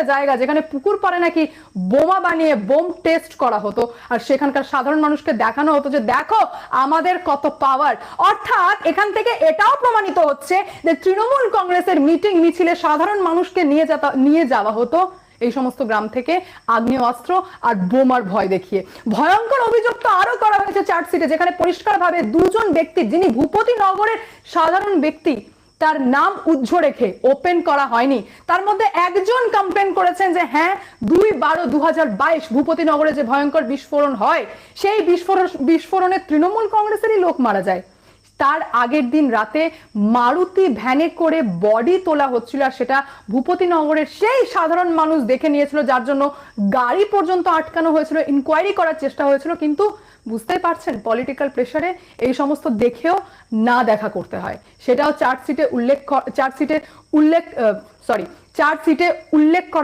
একটা জায়গা যেখানে পুকুর পাড়ে নাকি বোমা বানিয়ে বোম টেস্ট করা হতো, আর সেখানকার সাধারণ মানুষকে দেখানো হতো যে দেখো আমাদের কত পাওয়ার। অর্থাৎ এখান থেকে এটাও প্রমাণিত হচ্ছে যে তৃণমূল কংগ্রেসের মিটিং মিছিলে সাধারণ মানুষকে নিয়ে যাওয়া হতো এই সমস্ত গ্রাম থেকে আগ্নেয়াস্ত্র আর বোমার ভয় দেখিয়ে। ভয়ঙ্কর অভিযোগ তো আরো করা হয়েছে চার্জশিটে, যেখানে পরিষ্কারভাবে দুজন ব্যক্তি, যিনি ভূপতি নগরের সাধারণ ব্যক্তি, তার নাম উজ্জ্ব রেখে ওপেন করা হয়নি। তার মধ্যে একজন কমপ্লেন করেছেন যে হ্যাঁ 2/12/2022 ভূপতি নগরে যে ভয়ঙ্কর বিস্ফোরণ হয়, সেই বিস্ফোরণে তৃণমূল কংগ্রেসেরই লোক মারা যায়। তার আগের দিন রাতে মারুতি ভ্যানে করে বডি তোলা হচ্ছিল, আর সেটা ভূপতি নগরের সেই সাধারণ মানুষ দেখে নিয়েছিল, যার জন্য গাড়ি পর্যন্ত আটকানো হয়েছিল, ইনকোয়ারি করার চেষ্টা হয়েছিল। কিন্তু বুঝতে পারছেন পলিটিক্যাল প্রেসারে এই সমস্ত দেখেও না দেখা করতে হয়। সেটাও চার্জশিটে উল্লেখ করা